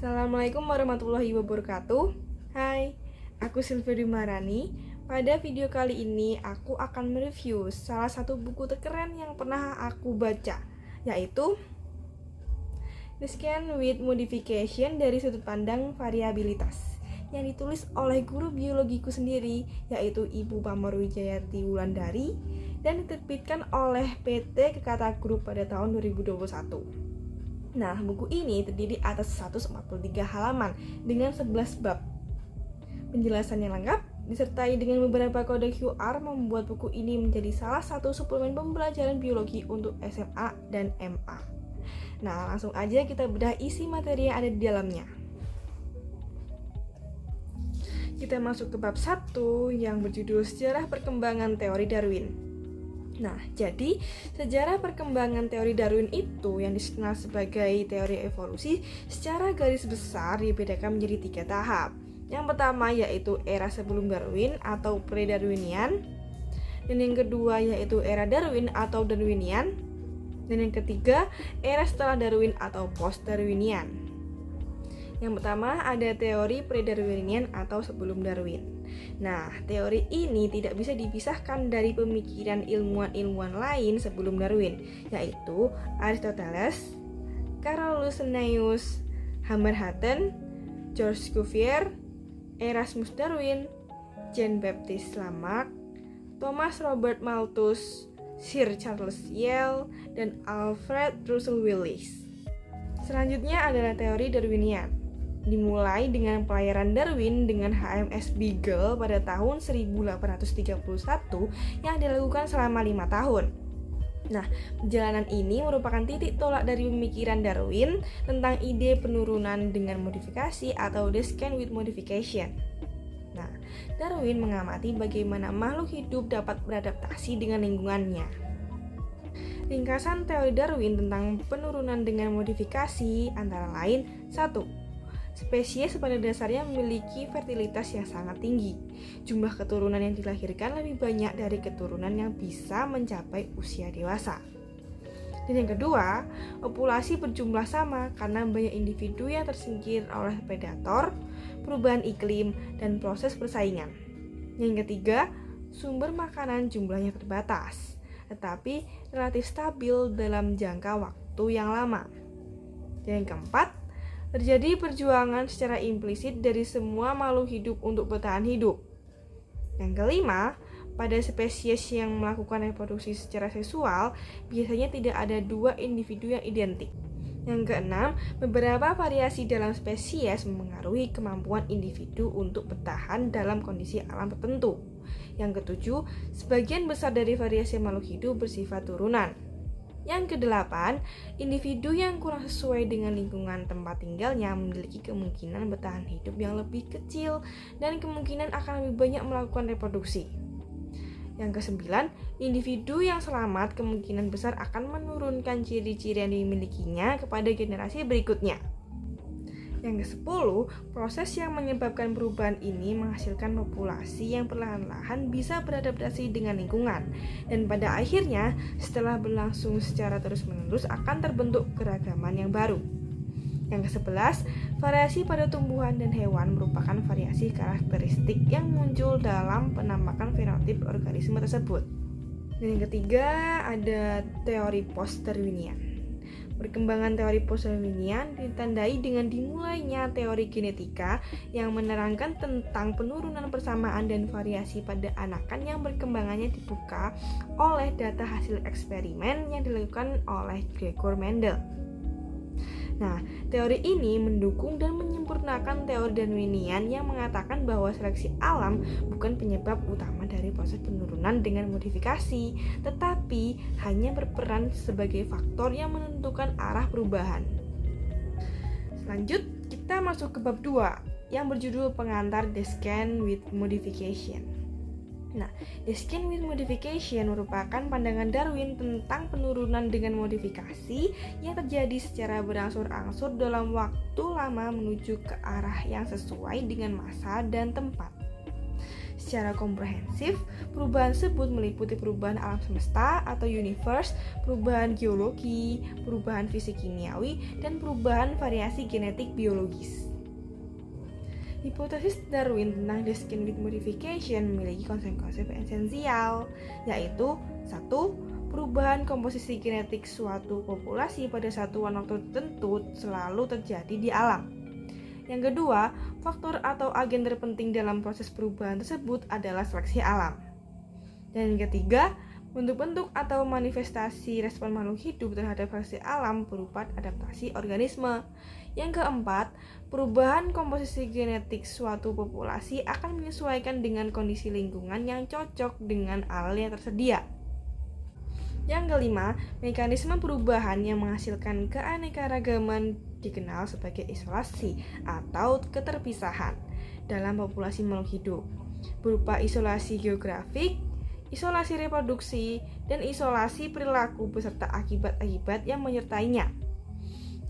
Assalamualaikum warahmatullahi wabarakatuh. Hai, aku Silvia Marani. Pada video kali ini aku akan mereview salah satu buku terkeren yang pernah aku baca, yaitu Descent with Modification dari sudut pandang variabilitas, yang ditulis oleh guru biologiku sendiri, yaitu Ibu Pamarwijayati Wulandari, dan diterbitkan oleh PT Kekata Group pada tahun 2021. Nah, buku ini terdiri atas 143 halaman dengan 11 bab. Penjelasan yang lengkap disertai dengan beberapa kode QR membuat buku ini menjadi salah satu suplemen pembelajaran biologi untuk SMA dan MA. Nah, langsung aja kita bedah isi materi yang ada di dalamnya. Kita masuk ke bab 1 yang berjudul Sejarah Perkembangan Teori Darwin. Nah, jadi sejarah perkembangan teori Darwin itu yang dikenal sebagai teori evolusi secara garis besar dibedakan menjadi 3 tahap. Yang pertama yaitu era sebelum Darwin atau pre-Darwinian, dan yang kedua yaitu era Darwin atau Darwinian, dan yang ketiga era setelah Darwin atau post-Darwinian. Yang pertama ada teori pre-Darwinian atau sebelum Darwin. Nah, teori ini tidak bisa dipisahkan dari pemikiran ilmuwan-ilmuwan lain sebelum Darwin, yaitu Aristoteles, Carolus Linnaeus, Hammerhatten, George Cuvier, Erasmus Darwin, Jean-Baptiste Lamarck, Thomas Robert Malthus, Sir Charles Lyell, dan Alfred Russel Wallace. Selanjutnya adalah teori Darwinian. Dimulai dengan pelayaran Darwin dengan HMS Beagle pada tahun 1831 yang dilakukan selama 5 tahun. Nah, perjalanan ini merupakan titik tolak dari pemikiran Darwin tentang ide penurunan dengan modifikasi atau Descent with Modification. Nah, Darwin mengamati bagaimana makhluk hidup dapat beradaptasi dengan lingkungannya. Ringkasan teori Darwin tentang penurunan dengan modifikasi antara lain: 1. Spesies pada dasarnya memiliki fertilitas yang sangat tinggi. Jumlah keturunan yang dilahirkan lebih banyak dari keturunan yang bisa mencapai usia dewasa. Dan yang kedua, populasi berjumlah sama karena banyak individu yang tersingkir oleh predator, perubahan iklim, dan proses persaingan. Yang ketiga, sumber makanan jumlahnya terbatas, tetapi relatif stabil dalam jangka waktu yang lama. Dan yang keempat, terjadi perjuangan secara implisit dari semua makhluk hidup untuk bertahan hidup. Yang kelima, pada spesies yang melakukan reproduksi secara seksual, biasanya tidak ada 2 individu yang identik. Yang keenam, beberapa variasi dalam spesies memengaruhi kemampuan individu untuk bertahan dalam kondisi alam tertentu. Yang ketujuh, sebagian besar dari variasi makhluk hidup bersifat turunan. Yang kedelapan, individu yang kurang sesuai dengan lingkungan tempat tinggalnya memiliki kemungkinan bertahan hidup yang lebih kecil dan kemungkinan akan lebih banyak melakukan reproduksi. Yang kesembilan, individu yang selamat kemungkinan besar akan menurunkan ciri-ciri yang dimilikinya kepada generasi berikutnya. Yang ke-10, proses yang menyebabkan perubahan ini menghasilkan populasi yang perlahan-lahan bisa beradaptasi dengan lingkungan. Dan pada akhirnya, setelah berlangsung secara terus-menerus akan terbentuk keragaman yang baru. Yang ke-11, variasi pada tumbuhan dan hewan merupakan variasi karakteristik yang muncul dalam penampakan fenotip organisme tersebut. Dan yang ketiga, ada teori post-Darwinian. Perkembangan teori post-Darwinian ditandai dengan dimulainya teori genetika yang menerangkan tentang penurunan persamaan dan variasi pada anakan yang perkembangannya dibuka oleh data hasil eksperimen yang dilakukan oleh Gregor Mendel. Nah, teori ini mendukung dan menyempurnakan teori Darwinian yang mengatakan bahwa seleksi alam bukan penyebab utama dari proses penurunan dengan modifikasi, tetapi hanya berperan sebagai faktor yang menentukan arah perubahan. Selanjut, kita masuk ke bab 2 yang berjudul Pengantar Descent with Modification. Nah, Descent with Modification merupakan pandangan Darwin tentang penurunan dengan modifikasi yang terjadi secara berangsur-angsur dalam waktu lama menuju ke arah yang sesuai dengan masa dan tempat. Secara komprehensif, perubahan tersebut meliputi perubahan alam semesta atau universe, perubahan geologi, perubahan fisik kimiawi, dan perubahan variasi genetik biologis. Hipotesis Darwin tentang the skin with modification memiliki konsep-konsep esensial, yaitu 1. Perubahan komposisi genetik suatu populasi pada satuan waktu tertentu selalu terjadi di alam. Yang kedua, faktor atau agen terpenting dalam proses perubahan tersebut adalah seleksi alam. Dan yang ketiga, bentuk-bentuk atau manifestasi respon makhluk hidup terhadap seleksi alam berupa adaptasi organisme. Yang keempat, perubahan komposisi genetik suatu populasi akan menyesuaikan dengan kondisi lingkungan yang cocok dengan alat yang tersedia. Yang kelima, mekanisme perubahan yang menghasilkan keanekaragaman dikenal sebagai isolasi atau keterpisahan dalam populasi makhluk hidup, berupa isolasi geografik, isolasi reproduksi, dan isolasi perilaku beserta akibat-akibat yang menyertainya.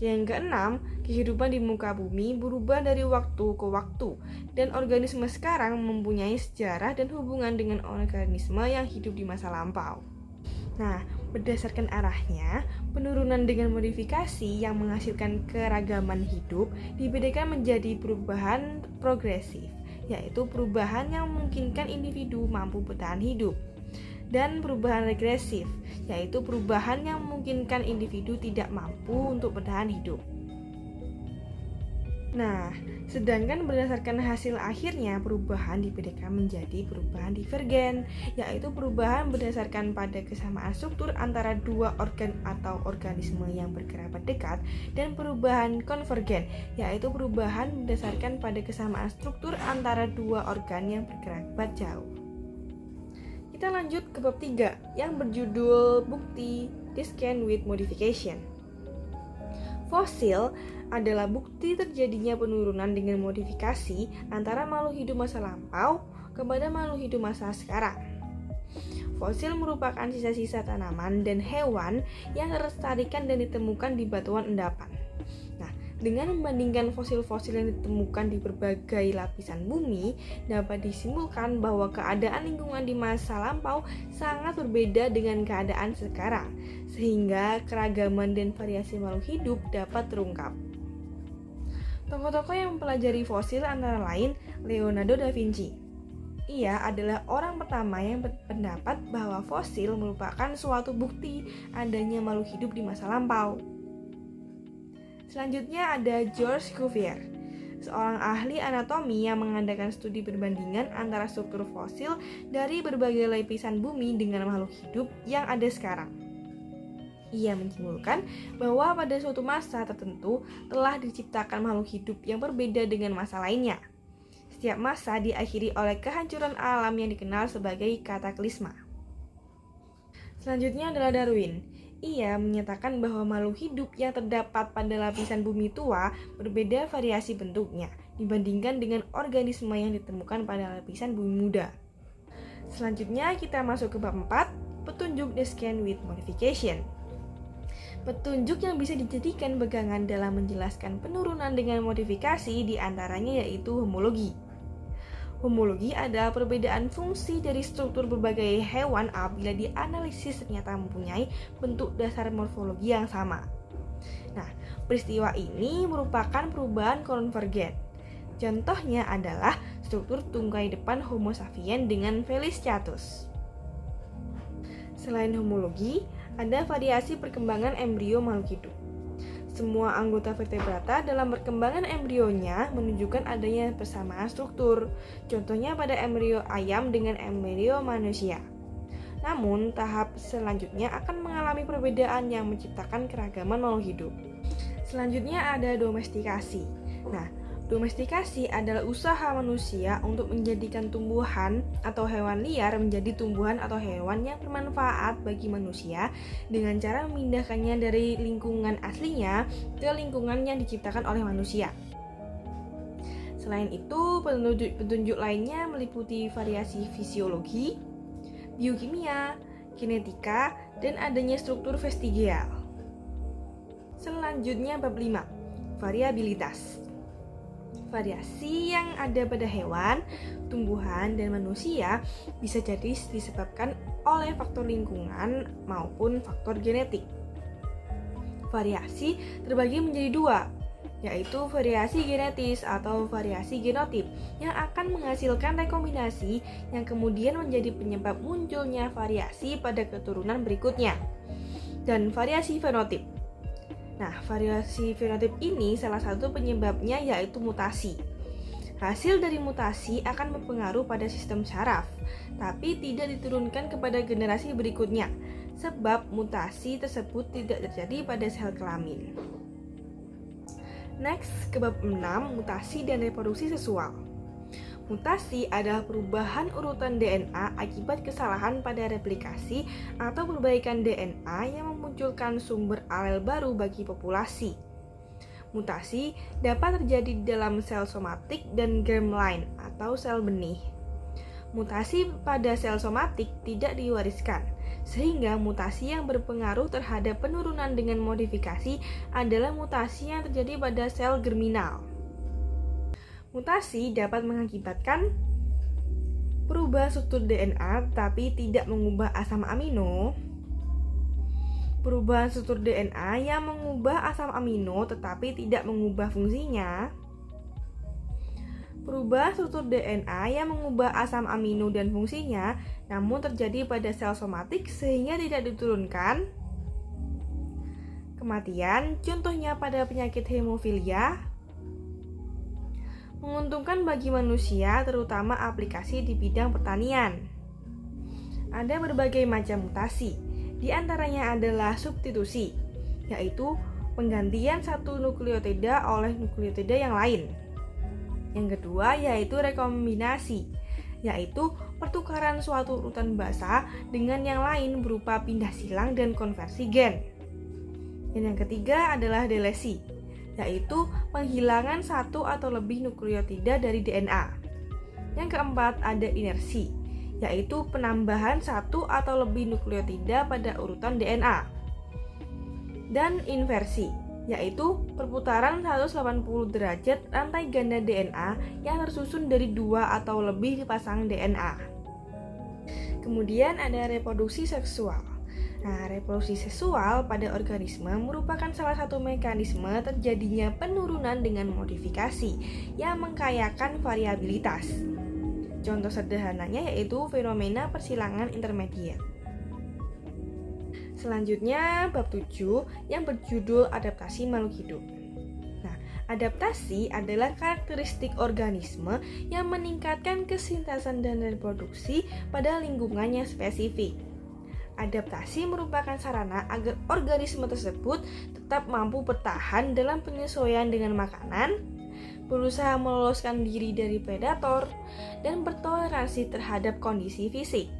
Yang keenam, kehidupan di muka bumi berubah dari waktu ke waktu, dan organisme sekarang mempunyai sejarah dan hubungan dengan organisme yang hidup di masa lampau. Nah, berdasarkan arahnya, penurunan dengan modifikasi yang menghasilkan keragaman hidup dibedakan menjadi perubahan progresif, yaitu perubahan yang memungkinkan individu mampu bertahan hidup, dan perubahan regresif, yaitu perubahan yang memungkinkan individu tidak mampu untuk bertahan hidup. Nah, sedangkan berdasarkan hasil akhirnya perubahan dibedakan menjadi perubahan divergen, yaitu perubahan berdasarkan pada kesamaan struktur antara dua organ atau organisme yang berkerabat dekat, dan perubahan konvergen, yaitu perubahan berdasarkan pada kesamaan struktur antara dua organ yang berkerabat jauh. Kita lanjut ke bab 3 yang berjudul Bukti the skin with modification. Fosil adalah bukti terjadinya penurunan dengan modifikasi antara makhluk hidup masa lampau kepada makhluk hidup masa sekarang. Fosil merupakan sisa-sisa tanaman dan hewan yang terlestarikan dan ditemukan di batuan endapan. Nah, dengan membandingkan fosil-fosil yang ditemukan di berbagai lapisan bumi, dapat disimpulkan bahwa keadaan lingkungan di masa lampau sangat berbeda dengan keadaan sekarang, sehingga keragaman dan variasi makhluk hidup dapat terungkap. Tokoh-tokoh yang mempelajari fosil antara lain Leonardo da Vinci. Ia adalah orang pertama yang berpendapat bahwa fosil merupakan suatu bukti adanya makhluk hidup di masa lampau. Selanjutnya ada George Cuvier, seorang ahli anatomi yang mengadakan studi perbandingan antara struktur fosil dari berbagai lapisan bumi dengan makhluk hidup yang ada sekarang. Ia menyimpulkan bahwa pada suatu masa tertentu telah diciptakan makhluk hidup yang berbeda dengan masa lainnya. Setiap masa diakhiri oleh kehancuran alam yang dikenal sebagai kataklisma. Selanjutnya adalah Darwin. Ia menyatakan bahwa makhluk hidup yang terdapat pada lapisan bumi tua berbeda variasi bentuknya dibandingkan dengan organisme yang ditemukan pada lapisan bumi muda. Selanjutnya kita masuk ke bab 4, petunjuk the skin with modification. Petunjuk yang bisa dijadikan pegangan dalam menjelaskan penurunan dengan modifikasi diantaranya yaitu homologi. Homologi adalah perbedaan fungsi dari struktur berbagai hewan apabila dianalisis ternyata mempunyai bentuk dasar morfologi yang sama. Nah, peristiwa ini merupakan perubahan konvergen. Contohnya adalah struktur tungkai depan Homo sapiens dengan Velociraptor. Selain homologi, ada variasi perkembangan embrio makhluk hidup. Semua anggota vertebrata dalam perkembangan embrionya menunjukkan adanya persamaan struktur, contohnya pada embrio ayam dengan embrio manusia. Namun, tahap selanjutnya akan mengalami perbedaan yang menciptakan keragaman makhluk hidup. Selanjutnya ada domestikasi. Nah, domestikasi adalah usaha manusia untuk menjadikan tumbuhan atau hewan liar menjadi tumbuhan atau hewan yang bermanfaat bagi manusia dengan cara memindahkannya dari lingkungan aslinya ke lingkungan yang diciptakan oleh manusia. Selain itu, petunjuk lainnya meliputi variasi fisiologi, biokimia, genetika, dan adanya struktur vestigial. Selanjutnya bab 5, variabilitas. Variasi yang ada pada hewan, tumbuhan, dan manusia bisa jadi disebabkan oleh faktor lingkungan maupun faktor genetik. Variasi terbagi menjadi dua, yaitu variasi genetis atau variasi genotip yang akan menghasilkan rekombinasi yang kemudian menjadi penyebab munculnya variasi pada keturunan berikutnya. Dan variasi fenotip. Nah, variasi fenotip ini salah satu penyebabnya yaitu mutasi. Hasil dari mutasi akan berpengaruh pada sistem saraf, tapi tidak diturunkan kepada generasi berikutnya, sebab mutasi tersebut tidak terjadi pada sel kelamin. Next, ke bab 6, mutasi dan reproduksi seksual. Mutasi adalah perubahan urutan DNA akibat kesalahan pada replikasi atau perbaikan DNA yang memunculkan sumber alel baru bagi populasi. Mutasi dapat terjadi di dalam sel somatik dan germline atau sel benih. Mutasi pada sel somatik tidak diwariskan, sehingga mutasi yang berpengaruh terhadap penurunan dengan modifikasi adalah mutasi yang terjadi pada sel germinal. Mutasi dapat mengakibatkan perubahan struktur DNA tapi tidak mengubah asam amino, perubahan struktur DNA yang mengubah asam amino tetapi tidak mengubah fungsinya, perubahan struktur DNA yang mengubah asam amino dan fungsinya namun terjadi pada sel somatik sehingga tidak diturunkan, kematian, contohnya pada penyakit hemofilia. Menguntungkan bagi manusia, terutama aplikasi di bidang pertanian. Ada berbagai macam mutasi, di antaranya adalah substitusi, yaitu penggantian satu nukleotida oleh nukleotida yang lain. Yang kedua yaitu rekombinasi, yaitu pertukaran suatu urutan basa dengan yang lain berupa pindah silang dan konversi gen. Dan yang ketiga adalah delesi, yaitu penghilangan satu atau lebih nukleotida dari DNA. Yang keempat ada inersi, yaitu penambahan satu atau lebih nukleotida pada urutan DNA. Dan inversi, yaitu perputaran 180 derajat rantai ganda DNA yang tersusun dari dua atau lebih pasang DNA. Kemudian ada reproduksi seksual. Nah, reproduksi seksual pada organisme merupakan salah satu mekanisme terjadinya penurunan dengan modifikasi yang mengkayakan variabilitas. Contoh sederhananya yaitu fenomena persilangan intermediat. Selanjutnya, bab 7 yang berjudul adaptasi makhluk hidup. Nah, adaptasi adalah karakteristik organisme yang meningkatkan kesintesan dan reproduksi pada lingkungannya spesifik. Adaptasi merupakan sarana agar organisme tersebut tetap mampu bertahan dalam penyesuaian dengan makanan, berusaha meloloskan diri dari predator, dan bertoleransi terhadap kondisi fisik.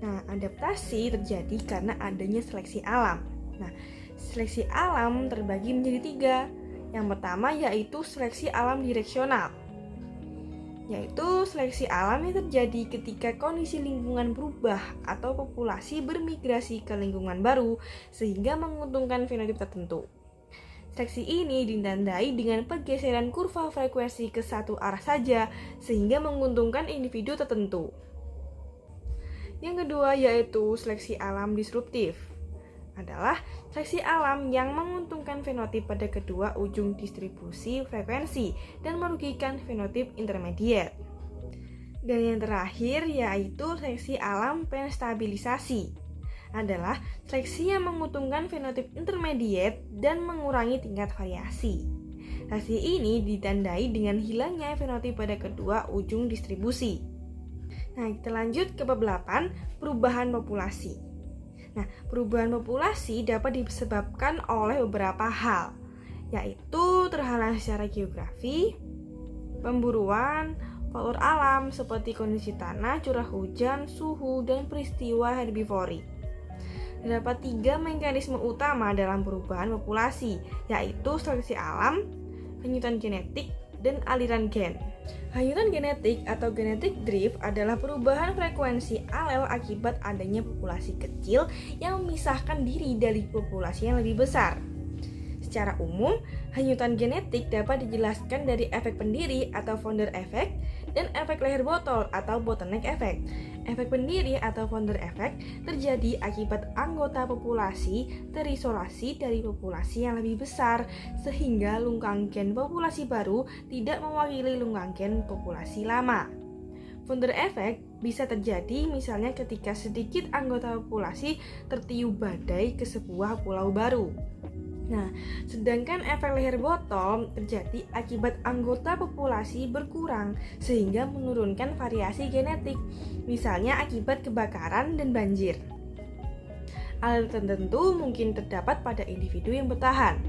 Nah, adaptasi terjadi karena adanya seleksi alam. Nah, seleksi alam terbagi menjadi 3. Yang pertama yaitu seleksi alam direksional, yaitu seleksi alam yang terjadi ketika kondisi lingkungan berubah atau populasi bermigrasi ke lingkungan baru sehingga menguntungkan fenotip tertentu. Seleksi ini ditandai dengan pergeseran kurva frekuensi ke satu arah saja sehingga menguntungkan individu tertentu. Yang kedua yaitu seleksi alam disruptif, adalah seleksi alam yang menguntungkan fenotip pada kedua ujung distribusi frekuensi dan merugikan fenotip intermediate. Dan yang terakhir yaitu seleksi alam penstabilisasi, adalah seleksi yang menguntungkan fenotip intermediate dan mengurangi tingkat variasi. Seleksi ini ditandai dengan hilangnya fenotip pada kedua ujung distribusi. Nah, kita lanjut ke bab 8, perubahan populasi. Nah, perubahan populasi dapat disebabkan oleh beberapa hal, yaitu terhalang secara geografi, pemburuan, faktor alam seperti kondisi tanah, curah hujan, suhu, dan peristiwa herbivori. Terdapat 3 mekanisme utama dalam perubahan populasi, yaitu seleksi alam, hanyutan genetik, dan aliran gen. Hanyutan genetik atau genetic drift adalah perubahan frekuensi alel akibat adanya populasi kecil yang memisahkan diri dari populasi yang lebih besar. Secara umum, Hanyutan genetik dapat dijelaskan dari efek pendiri atau founder effect dan efek leher botol atau bottleneck effect. Efek pendiri atau founder effect terjadi akibat anggota populasi terisolasi dari populasi yang lebih besar sehingga lungkang gen populasi baru tidak mewakili lungkang gen populasi lama. Founder effect bisa terjadi misalnya ketika sedikit anggota populasi tertiup badai ke sebuah pulau baru. Nah, sedangkan efek leher botol terjadi akibat anggota populasi berkurang sehingga menurunkan variasi genetik, misalnya akibat kebakaran dan banjir. Alel tertentu mungkin terdapat pada individu yang bertahan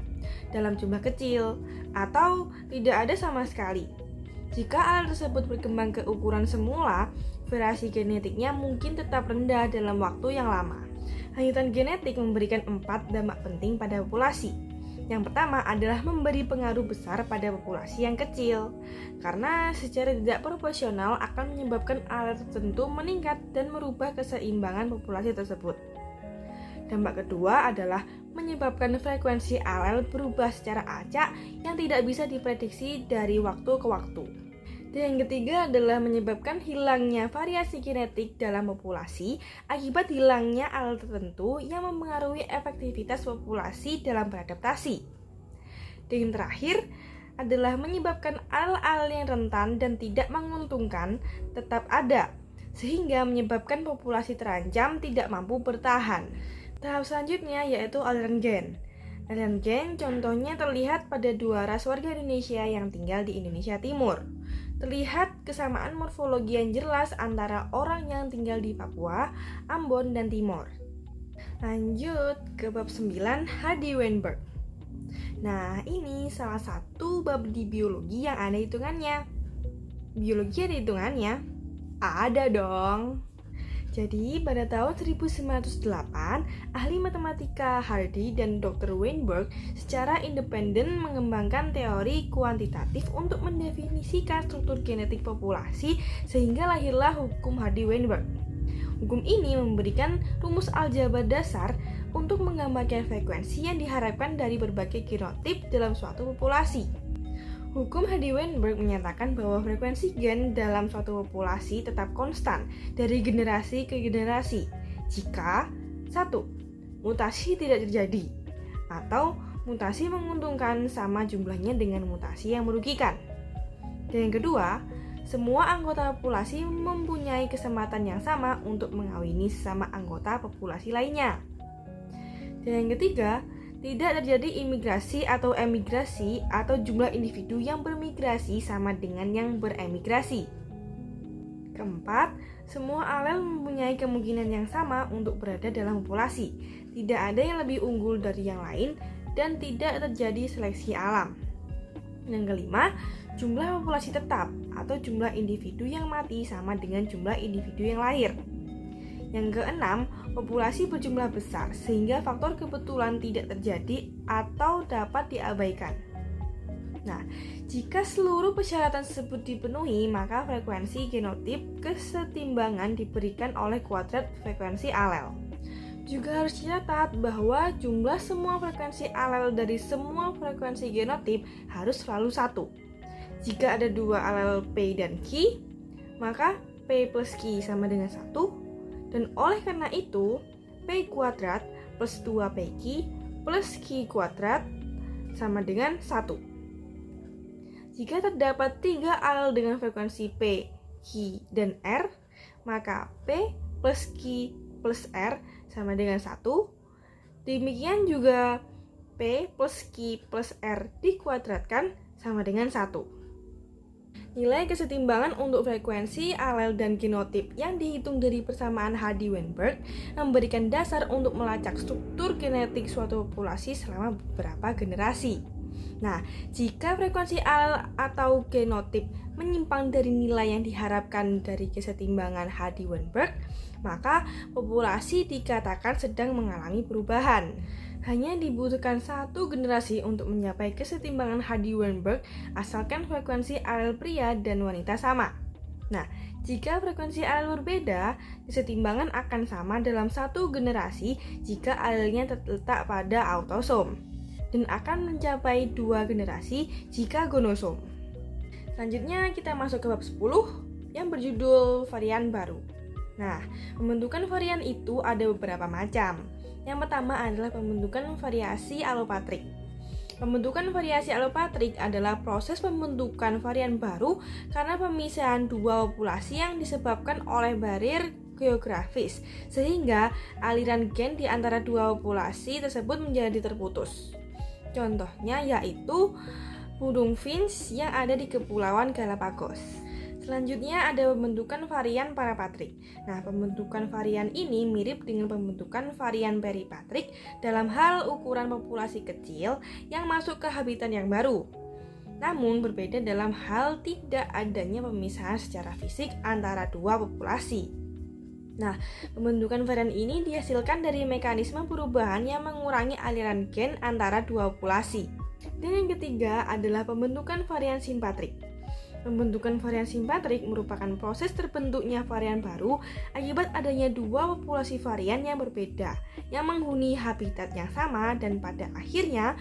dalam jumlah kecil atau tidak ada sama sekali. Jika alel tersebut berkembang ke ukuran semula, variasi genetiknya mungkin tetap rendah dalam waktu yang lama. Hanyutan genetik memberikan 4 dampak penting pada populasi. Yang pertama adalah memberi pengaruh besar pada populasi yang kecil, karena secara tidak proporsional akan menyebabkan alel tertentu meningkat dan merubah keseimbangan populasi tersebut. Dampak kedua adalah menyebabkan frekuensi alel berubah secara acak yang tidak bisa diprediksi dari waktu ke waktu. Dan yang ketiga adalah menyebabkan hilangnya variasi genetik dalam populasi akibat hilangnya alel tertentu yang mempengaruhi efektivitas populasi dalam beradaptasi. Dan yang terakhir adalah menyebabkan alel-alel yang rentan dan tidak menguntungkan tetap ada, sehingga menyebabkan populasi terancam tidak mampu bertahan. Tahap selanjutnya yaitu aliran gen. Aliran gen contohnya terlihat pada 2 ras warga Indonesia yang tinggal di Indonesia Timur. Terlihat kesamaan morfologi yang jelas antara orang yang tinggal di Papua, Ambon, dan Timor. Lanjut ke bab 9, Hardy-Weinberg. Nah, ini salah satu bab di biologi yang ada hitungannya. Biologi ada hitungannya? Ada dong. Jadi, pada tahun 1908, ahli matematika Hardy dan Dr. Weinberg secara independen mengembangkan teori kuantitatif untuk mendefinisikan struktur genetik populasi sehingga lahirlah hukum Hardy-Weinberg. Hukum ini memberikan rumus aljabar dasar untuk menggambarkan frekuensi yang diharapkan dari berbagai genotip dalam suatu populasi. Hukum Hardy-Weinberg menyatakan bahwa frekuensi gen dalam suatu populasi tetap konstan dari generasi ke generasi jika 1. Mutasi tidak terjadi atau mutasi menguntungkan sama jumlahnya dengan mutasi yang merugikan. Dan yang kedua, semua anggota populasi mempunyai kesempatan yang sama untuk mengawini sesama anggota populasi lainnya. Dan yang ketiga, tidak terjadi imigrasi atau emigrasi atau jumlah individu yang bermigrasi sama dengan yang beremigrasi. Keempat, semua alel mempunyai kemungkinan yang sama untuk berada dalam populasi. Tidak ada yang lebih unggul dari yang lain dan tidak terjadi seleksi alam. Yang kelima, jumlah populasi tetap atau jumlah individu yang mati sama dengan jumlah individu yang lahir. Yang keenam, populasi berjumlah besar sehingga faktor kebetulan tidak terjadi atau dapat diabaikan. Nah, jika seluruh persyaratan tersebut dipenuhi, maka frekuensi genotip kesetimbangan diberikan oleh kuadrat frekuensi alel. Juga harus dicatat bahwa jumlah semua frekuensi alel dari semua frekuensi genotip harus selalu 1. Jika ada 2 alel P dan Q, maka P plus Q sama dengan 1. Dan oleh karena itu, P kuadrat plus 2PQ plus Q kuadrat sama dengan 1. Jika terdapat 3 alel dengan frekuensi P, Q, dan R, maka P plus Q plus R sama dengan 1. Demikian juga P plus Q plus R dikuadratkan sama dengan 1. Nilai kesetimbangan untuk frekuensi, alel, dan genotip yang dihitung dari persamaan Hardy-Weinberg memberikan dasar untuk melacak struktur genetik suatu populasi selama beberapa generasi. Nah, jika frekuensi alel atau genotip menyimpang dari nilai yang diharapkan dari kesetimbangan Hardy-Weinberg, maka populasi dikatakan sedang mengalami perubahan. Hanya dibutuhkan 1 generasi untuk mencapai kesetimbangan Hardy-Weinberg asalkan frekuensi alel pria dan wanita sama. Nah, jika frekuensi alel berbeda, kesetimbangan akan sama dalam 1 generasi jika alelnya terletak pada autosom. dan akan mencapai 2 generasi jika gonosom. Selanjutnya kita masuk ke bab 10 yang berjudul varian baru. Nah, pembentukan varian itu ada beberapa macam. Yang pertama adalah pembentukan variasi alopatrik. Pembentukan variasi alopatrik adalah proses pembentukan varian baru karena pemisahan dua populasi yang disebabkan oleh barier geografis, sehingga aliran gen di antara dua populasi tersebut menjadi terputus. Contohnya yaitu burung finch yang ada di Kepulauan Galapagos. Selanjutnya ada pembentukan varian parapatrik. Nah, pembentukan varian ini mirip dengan pembentukan varian peripatrik dalam hal ukuran populasi kecil yang masuk ke habitat yang baru. Namun berbeda dalam hal tidak adanya pemisahan secara fisik antara dua populasi. Nah, pembentukan varian ini dihasilkan dari mekanisme perubahan yang mengurangi aliran gen antara dua populasi. Dan yang ketiga adalah pembentukan varian simpatrik. Pembentukan varian simpatrik merupakan proses terbentuknya varian baru akibat adanya dua populasi varian yang berbeda yang menghuni habitat yang sama, dan pada akhirnya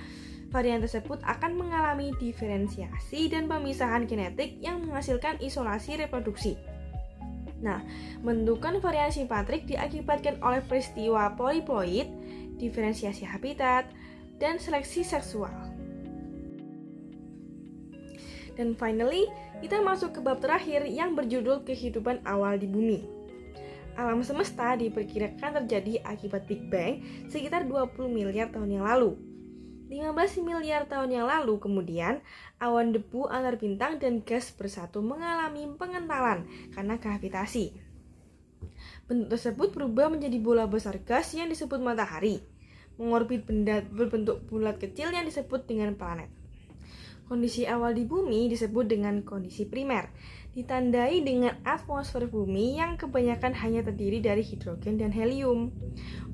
varian tersebut akan mengalami diferensiasi dan pemisahan genetik yang menghasilkan isolasi reproduksi. Nah, pembentukan varian simpatrik diakibatkan oleh peristiwa poliploid, diferensiasi habitat, dan seleksi seksual. Dan finally, kita masuk ke bab terakhir yang berjudul kehidupan awal di bumi. Alam semesta diperkirakan terjadi akibat Big Bang sekitar 20 miliar tahun yang lalu. 15 miliar tahun yang lalu kemudian, awan debu antar bintang dan gas bersatu mengalami pengentalan karena gravitasi. Bentuk tersebut berubah menjadi bola besar gas yang disebut matahari, mengorbit benda berbentuk bulat kecil yang disebut dengan planet. Kondisi awal di bumi disebut dengan kondisi primer, ditandai dengan atmosfer bumi yang kebanyakan hanya terdiri dari hidrogen dan helium.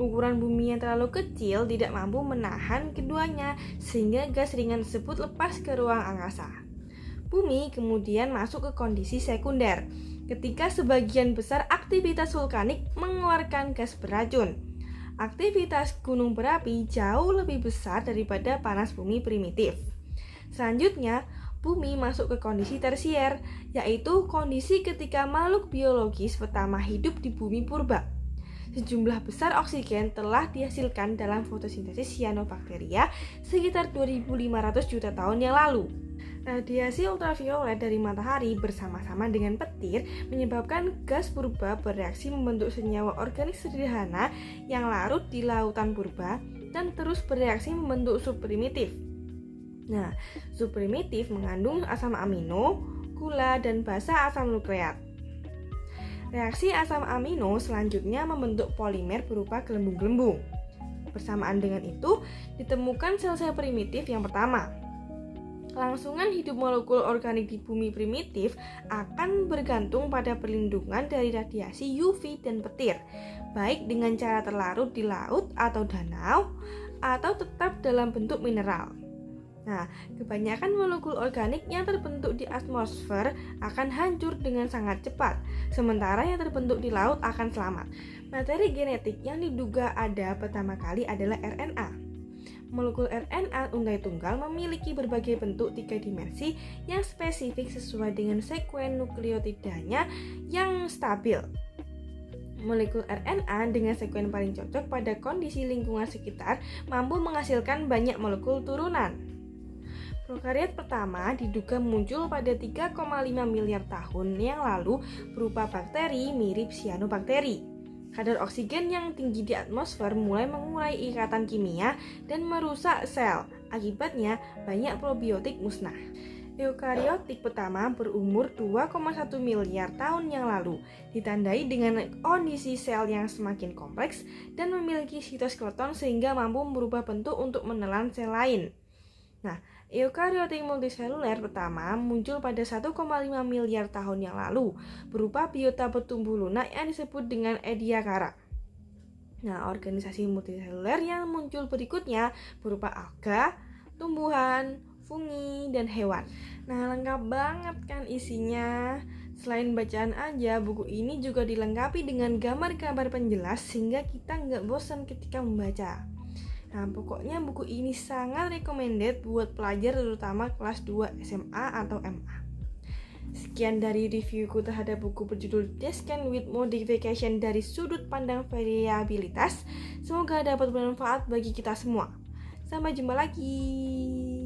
Ukuran bumi yang terlalu kecil tidak mampu menahan keduanya, sehingga gas ringan tersebut lepas ke ruang angkasa. Bumi kemudian masuk ke kondisi sekunder, ketika sebagian besar aktivitas vulkanik mengeluarkan gas beracun. Aktivitas gunung berapi jauh lebih besar daripada panas bumi primitif. Selanjutnya, bumi masuk ke kondisi tersier, yaitu kondisi ketika makhluk biologis pertama hidup di bumi purba. Sejumlah besar oksigen telah dihasilkan dalam fotosintesis cyanobacteria sekitar 2.500 juta tahun yang lalu. Radiasi ultraviolet dari matahari bersama-sama dengan petir menyebabkan gas purba bereaksi membentuk senyawa organik sederhana yang larut di lautan purba dan terus bereaksi membentuk subprimitif. Nah, subprimitif mengandung asam amino, gula, dan basa asam nukleat. Reaksi asam amino selanjutnya membentuk polimer berupa gelembung-gelembung. Bersamaan dengan itu, ditemukan sel-sel primitif yang pertama. Kelangsungan hidup molekul organik di bumi primitif akan bergantung pada perlindungan dari radiasi UV dan petir, baik dengan cara terlarut di laut atau danau, atau tetap dalam bentuk mineral. Nah, kebanyakan molekul organik yang terbentuk di atmosfer akan hancur dengan sangat cepat, sementara yang terbentuk di laut akan selamat. Materi genetik yang diduga ada pertama kali adalah RNA. Molekul RNA untai tunggal memiliki berbagai bentuk 3 dimensi yang spesifik sesuai dengan sekuen nukleotidanya yang stabil. Molekul RNA dengan sekuen paling cocok pada kondisi lingkungan sekitar mampu menghasilkan banyak molekul turunan. Prokariot pertama diduga muncul pada 3,5 miliar tahun yang lalu berupa bakteri mirip cyanobacteria. Kadar oksigen yang tinggi di atmosfer mulai mengurai ikatan kimia dan merusak sel. Akibatnya, banyak probiotik musnah. Eukariotik pertama berumur 2,1 miliar tahun yang lalu, ditandai dengan kondisi sel yang semakin kompleks dan memiliki sitoskeleton sehingga mampu merubah bentuk untuk menelan sel lain. Nah, eukariotik multiseluler pertama muncul pada 1,5 miliar tahun yang lalu, berupa biota bertumbuh lunak yang disebut dengan Ediacara. Nah, organisasi multiseluler yang muncul berikutnya berupa alga, tumbuhan, fungi, dan hewan. Nah, lengkap banget kan isinya. Selain bacaan aja, buku ini juga dilengkapi dengan gambar-gambar penjelas sehingga kita nggak bosan ketika membaca. Nah, pokoknya buku ini sangat recommended buat pelajar terutama kelas 2 SMA atau MA. Sekian dari reviewku terhadap buku berjudul Descent with Modification dari sudut pandang variabilitas. Semoga dapat bermanfaat bagi kita semua. Sampai jumpa lagi.